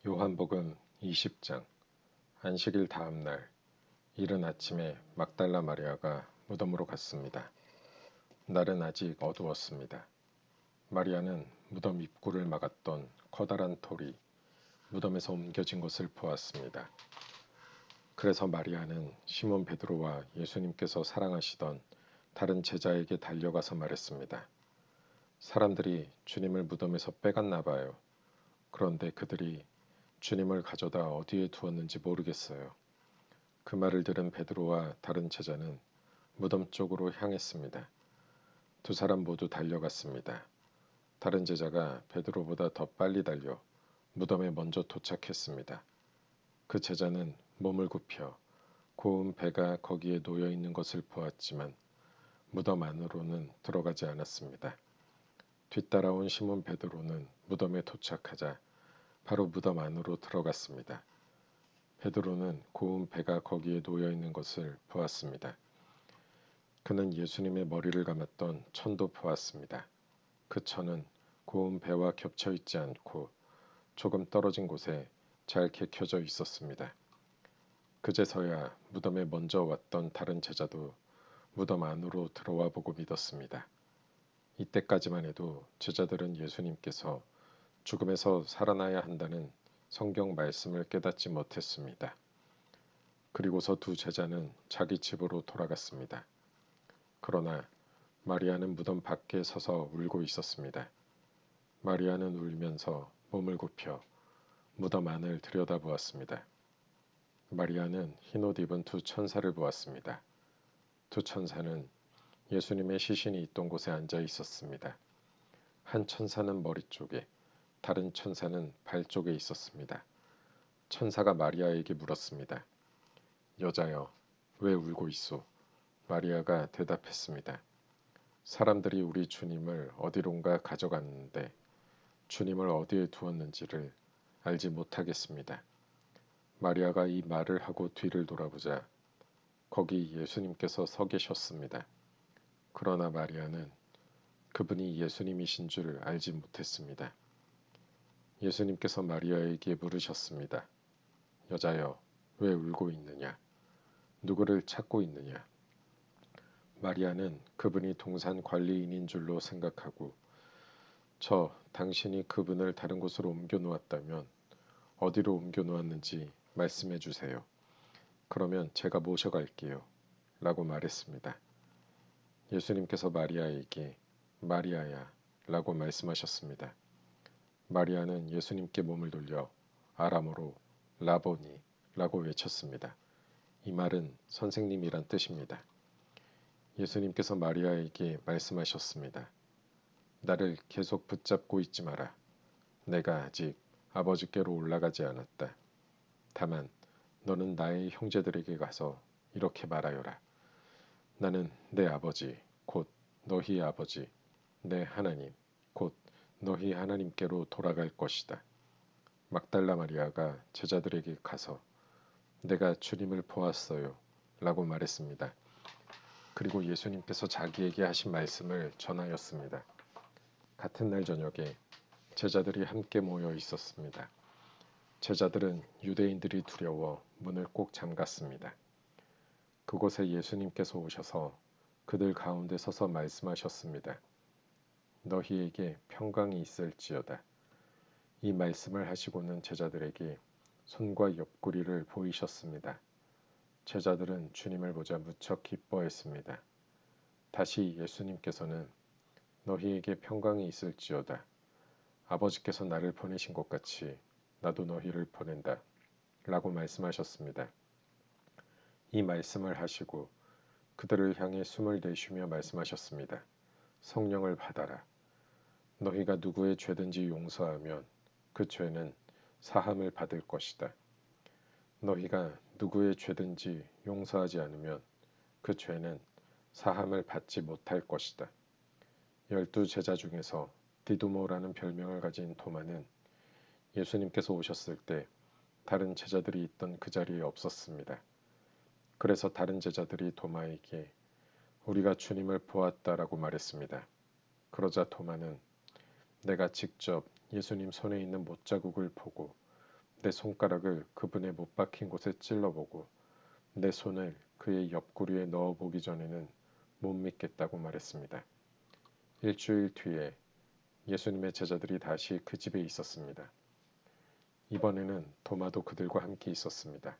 요한복음 20장. 안식일 다음 날 이른 아침에 막달라 마리아가 무덤으로 갔습니다. 날은 아직 어두웠습니다. 마리아는 무덤 입구를 막았던 커다란 돌이 무덤에서 옮겨진 것을 보았습니다. 그래서 마리아는 시몬 베드로와 예수님께서 사랑하시던 다른 제자에게 달려가서 말했습니다. 사람들이 주님을 무덤에서 빼갔나 봐요. 그런데 그들이 주님을 가져다 어디에 두었는지 모르겠어요. 그 말을 들은 베드로와 다른 제자는 무덤 쪽으로 향했습니다. 두 사람 모두 달려갔습니다. 다른 제자가 베드로보다 더 빨리 달려 무덤에 먼저 도착했습니다. 그 제자는 몸을 굽혀 고운 배가 거기에 놓여 있는 것을 보았지만 무덤 안으로는 들어가지 않았습니다. 뒤따라온 시몬 베드로는 무덤에 도착하자 바로 무덤 안으로 들어갔습니다. 베드로는 고운 배가 거기에 놓여 있는 것을 보았습니다. 그는 예수님의 머리를 감았던 천도 보았습니다. 그 천은 고운 배와 겹쳐 있지 않고 조금 떨어진 곳에 잘 개켜져 있었습니다. 그제서야 무덤에 먼저 왔던 다른 제자도 무덤 안으로 들어와 보고 믿었습니다. 이때까지만 해도 제자들은 예수님께서 죽음에서 살아나야 한다는 성경 말씀을 깨닫지 못했습니다. 그리고서 두 제자는 자기 집으로 돌아갔습니다. 그러나 마리아는 무덤 밖에 서서 울고 있었습니다. 마리아는 울면서 몸을 굽혀 무덤 안을 들여다보았습니다. 마리아는 흰옷 입은 두 천사를 보았습니다. 두 천사는 예수님의 시신이 있던 곳에 앉아 있었습니다. 한 천사는 머리 쪽에, 다른 천사는 발 쪽에 있었습니다. 천사가 마리아에게 물었습니다. 여자여, 왜 울고 있소? 마리아가 대답했습니다. 사람들이 우리 주님을 어디론가 가져갔는데 주님을 어디에 두었는지를 알지 못하겠습니다. 마리아가 이 말을 하고 뒤를 돌아보자 거기 예수님께서 서 계셨습니다. 그러나 마리아는 그분이 예수님이신 줄 알지 못했습니다. 예수님께서 마리아에게 물으셨습니다. 여자여, 왜 울고 있느냐? 누구를 찾고 있느냐? 마리아는 그분이 동산 관리인인 줄로 생각하고 당신이 그분을 다른 곳으로 옮겨 놓았다면 어디로 옮겨 놓았는지 말씀해 주세요. 그러면 제가 모셔갈게요. 라고 말했습니다. 예수님께서 마리아에게 마리아야 라고 말씀하셨습니다. 마리아는 예수님께 몸을 돌려 아람어로 라보니 라고 외쳤습니다. 이 말은 선생님이란 뜻입니다. 예수님께서 마리아에게 말씀하셨습니다. 나를 계속 붙잡고 있지 마라. 내가 아직 아버지께로 올라가지 않았다. 다만 너는 나의 형제들에게 가서 이렇게 말하여라. 나는 내 아버지 곧 너희 아버지 내 하나님 곧 너희 하나님께로 돌아갈 것이다. 막달라 마리아가 제자들에게 가서 내가 주님을 보았어요 라고 말했습니다. 그리고 예수님께서 자기에게 하신 말씀을 전하였습니다. 같은 날 저녁에 제자들이 함께 모여 있었습니다. 제자들은 유대인들이 두려워 문을 꼭 잠갔습니다. 그곳에 예수님께서 오셔서 그들 가운데 서서 말씀하셨습니다. 너희에게 평강이 있을지어다. 이 말씀을 하시고는 제자들에게 손과 옆구리를 보이셨습니다. 제자들은 주님을 보자 무척 기뻐했습니다. 다시 예수님께서는 너희에게 평강이 있을지어다. 아버지께서 나를 보내신 것 같이 나도 너희를 보낸다. 라고 말씀하셨습니다. 이 말씀을 하시고 그들을 향해 숨을 내쉬며 말씀하셨습니다. 성령을 받아라. 너희가 누구의 죄든지 용서하면 그 죄는 사함을 받을 것이다. 너희가 누구의 죄든지 용서하지 않으면 그 죄는 사함을 받지 못할 것이다. 12 제자 중에서 디두모라는 별명을 가진 도마는 예수님께서 오셨을 때 다른 제자들이 있던 그 자리에 없었습니다. 그래서 다른 제자들이 도마에게 우리가 주님을 보았다라고 말했습니다. 그러자 도마는 내가 직접 예수님 손에 있는 못자국을 보고 내 손가락을 그분의 못 박힌 곳에 찔러보고 내 손을 그의 옆구리에 넣어보기 전에는 못 믿겠다고 말했습니다. 일주일 뒤에 예수님의 제자들이 다시 그 집에 있었습니다. 이번에는 도마도 그들과 함께 있었습니다.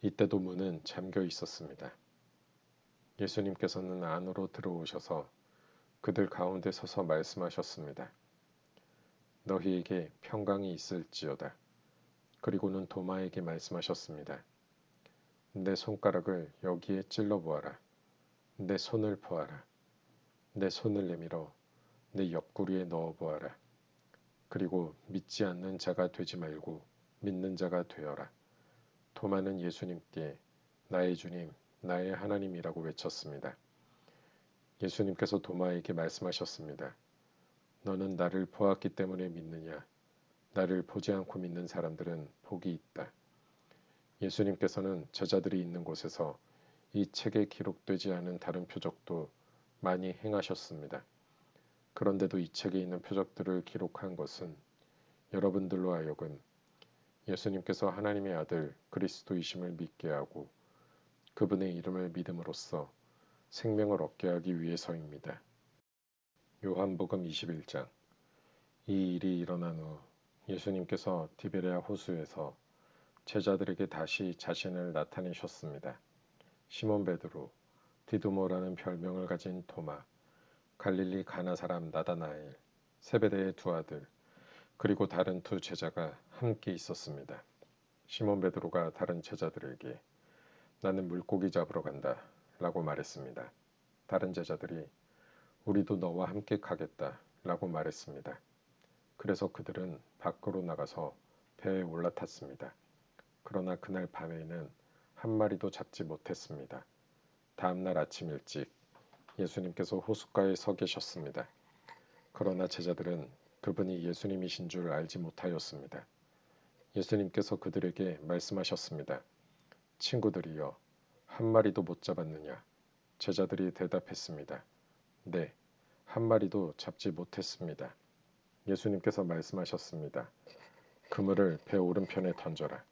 이때도 문은 잠겨 있었습니다. 예수님께서는 안으로 들어오셔서 그들 가운데 서서 말씀하셨습니다. 너희에게 평강이 있을지어다. 그리고는 도마에게 말씀하셨습니다. 내 손가락을 여기에 찔러 보아라. 내 손을 보아라. 내 손을 내밀어 내 옆구리에 넣어 보아라. 그리고 믿지 않는 자가 되지 말고 믿는 자가 되어라. 도마는 예수님께 나의 주님, 나의 하나님이라고 외쳤습니다. 예수님께서 도마에게 말씀하셨습니다. 너는 나를 보았기 때문에 믿느냐? 나를 보지 않고 믿는 사람들은 복이 있다. 예수님께서는 제자들이 있는 곳에서 이 책에 기록되지 않은 다른 표적도 많이 행하셨습니다. 그런데도 이 책에 있는 표적들을 기록한 것은 여러분들로 하여금 예수님께서 하나님의 아들 그리스도이심을 믿게 하고 그분의 이름을 믿음으로써 생명을 얻게 하기 위해서입니다. 요한복음 21장. 이 일이 일어난 후 예수님께서 디베레아 호수에서 제자들에게 다시 자신을 나타내셨습니다. 시몬 베드로, 디두모라는 별명을 가진 도마, 갈릴리 가나 사람 나다나엘, 세베대의 두 아들, 그리고 다른 두 제자가 함께 있었습니다. 시몬 베드로가 다른 제자들에게 나는 물고기 잡으러 간다 라고 말했습니다. 다른 제자들이 우리도 너와 함께 가겠다 라고 말했습니다. 그래서 그들은 밖으로 나가서 배에 올라탔습니다. 그러나 그날 밤에는 한 마리도 잡지 못했습니다. 다음 날 아침 일찍 예수님께서 호숫가에 서 계셨습니다. 그러나 제자들은 그분이 예수님이신 줄 알지 못하였습니다. 예수님께서 그들에게 말씀하셨습니다. 친구들이여, 한 마리도 못 잡았느냐? 제자들이 대답했습니다. 네, 한 마리도 잡지 못했습니다. 예수님께서 말씀하셨습니다. 그물을 배 오른편에 던져라.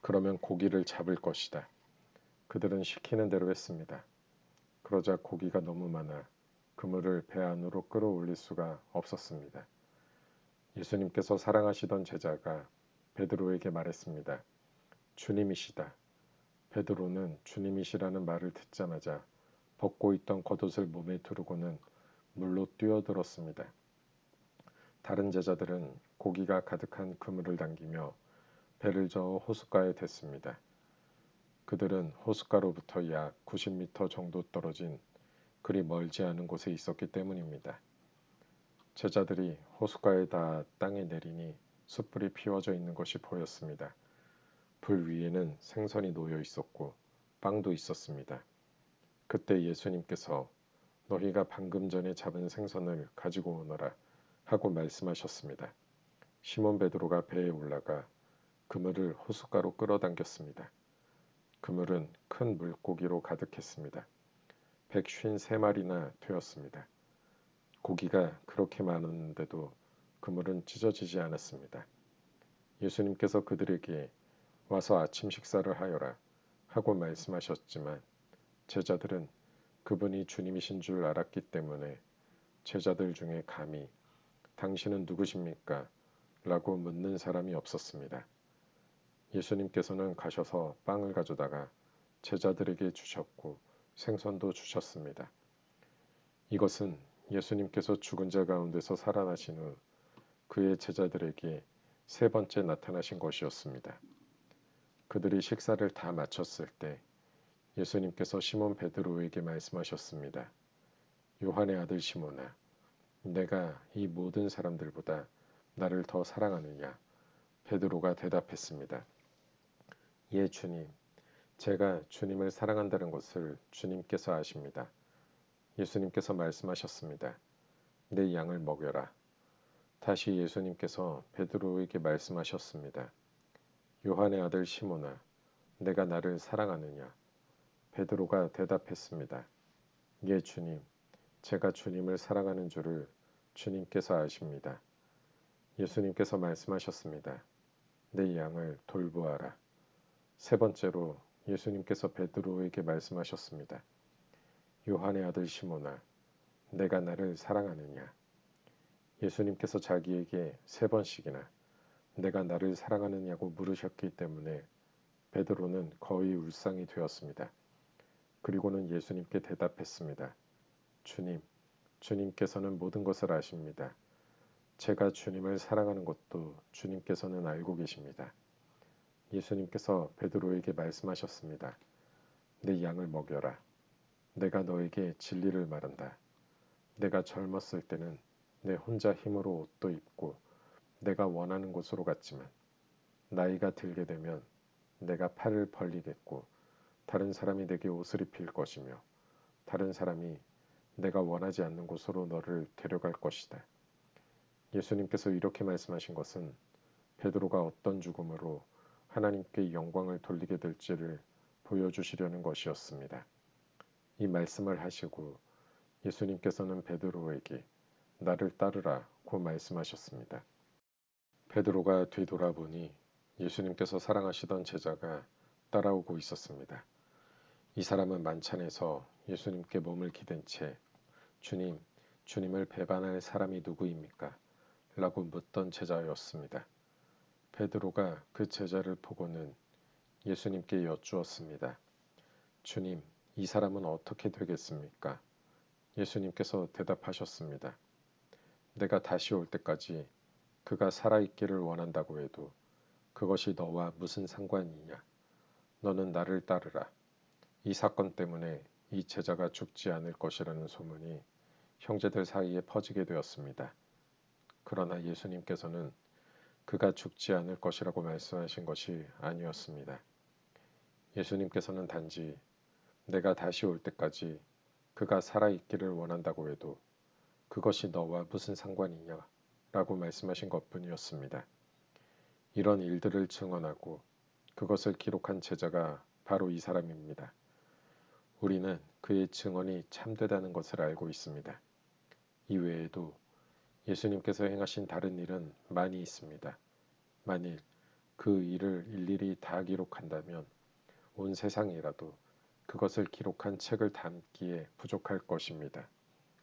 그러면 고기를 잡을 것이다. 그들은 시키는 대로 했습니다. 그러자 고기가 너무 많아 그물을 배 안으로 끌어올릴 수가 없었습니다. 예수님께서 사랑하시던 제자가 베드로에게 말했습니다. 주님이시다. 베드로는 주님이시라는 말을 듣자마자 벗고 있던 겉옷을 몸에 두르고는 물로 뛰어들었습니다. 다른 제자들은 고기가 가득한 그물을 당기며 배를 저어 호숫가에 댔습니다. 그들은 호숫가로부터 약 90m 정도 떨어진 그리 멀지 않은 곳에 있었기 때문입니다. 제자들이 호숫가에 닿아 땅에 내리니 숯불이 피워져 있는 것이 보였습니다. 불 위에는 생선이 놓여 있었고 빵도 있었습니다. 그때 예수님께서 너희가 방금 전에 잡은 생선을 가지고 오너라 하고 말씀하셨습니다. 시몬 베드로가 배에 올라가 그물을 호숫가로 끌어당겼습니다. 그물은 큰 물고기로 가득했습니다. 153마리나 되었습니다. 고기가 그렇게 많았는데도 그물은 찢어지지 않았습니다. 예수님께서 그들에게 와서 아침 식사를 하여라 하고 말씀하셨지만 제자들은 그분이 주님이신 줄 알았기 때문에 제자들 중에 감히 당신은 누구십니까? 라고 묻는 사람이 없었습니다. 예수님께서는 가셔서 빵을 가져다가 제자들에게 주셨고 생선도 주셨습니다. 이것은 예수님께서 죽은 자 가운데서 살아나신 후 그의 제자들에게 세 번째 나타나신 것이었습니다. 그들이 식사를 다 마쳤을 때 예수님께서 시몬 베드로에게 말씀하셨습니다. 요한의 아들 시몬아, 내가 이 모든 사람들보다 나를 더 사랑하느냐? 베드로가 대답했습니다. 예, 주님. 제가 주님을 사랑한다는 것을 주님께서 아십니다. 예수님께서 말씀하셨습니다. 내 양을 먹여라. 다시 예수님께서 베드로에게 말씀하셨습니다. 요한의 아들 시몬아, 내가 나를 사랑하느냐? 베드로가 대답했습니다. 예, 주님. 제가 주님을 사랑하는 줄을 주님께서 아십니다. 예수님께서 말씀하셨습니다. 내 양을 돌보아라. 세 번째로 예수님께서 베드로에게 말씀하셨습니다. 요한의 아들 시몬아, 내가 나를 사랑하느냐? 예수님께서 자기에게 세 번씩이나 내가 나를 사랑하느냐고 물으셨기 때문에 베드로는 거의 울상이 되었습니다. 그리고는 예수님께 대답했습니다. 주님, 주님께서는 모든 것을 아십니다. 제가 주님을 사랑하는 것도 주님께서는 알고 계십니다. 예수님께서 베드로에게 말씀하셨습니다. 내 양을 먹여라. 내가 너에게 진리를 말한다. 내가 젊었을 때는 내 혼자 힘으로 옷도 입고 내가 원하는 곳으로 갔지만 나이가 들게 되면 내가 팔을 벌리겠고 다른 사람이 내게 옷을 입힐 것이며 다른 사람이 내가 원하지 않는 곳으로 너를 데려갈 것이다. 예수님께서 이렇게 말씀하신 것은 베드로가 어떤 죽음으로 하나님께 영광을 돌리게 될지를 보여주시려는 것이었습니다. 이 말씀을 하시고 예수님께서는 베드로에게 나를 따르라고 말씀하셨습니다. 베드로가 뒤돌아보니 예수님께서 사랑하시던 제자가 따라오고 있었습니다. 이 사람은 만찬에서 예수님께 몸을 기댄 채 주님, 주님을 배반할 사람이 누구입니까? 라고 묻던 제자였습니다. 베드로가 그 제자를 보고는 예수님께 여쭈었습니다. 주님, 이 사람은 어떻게 되겠습니까? 예수님께서 대답하셨습니다. 내가 다시 올 때까지 그가 살아있기를 원한다고 해도 그것이 너와 무슨 상관이냐? 너는 나를 따르라. 이 사건 때문에 이 제자가 죽지 않을 것이라는 소문이 형제들 사이에 퍼지게 되었습니다. 그러나 예수님께서는 그가 죽지 않을 것이라고 말씀하신 것이 아니었습니다. 예수님께서는 단지 내가 다시 올 때까지 그가 살아있기를 원한다고 해도 그것이 너와 무슨 상관이냐? 라고 말씀하신 것뿐이었습니다. 이런 일들을 증언하고 그것을 기록한 제자가 바로 이 사람입니다. 우리는 그의 증언이 참되다는 것을 알고 있습니다. 이 외에도 예수님께서 행하신 다른 일은 많이 있습니다. 만일 그 일을 일일이 다 기록한다면 온 세상이라도 그것을 기록한 책을 담기에 부족할 것입니다.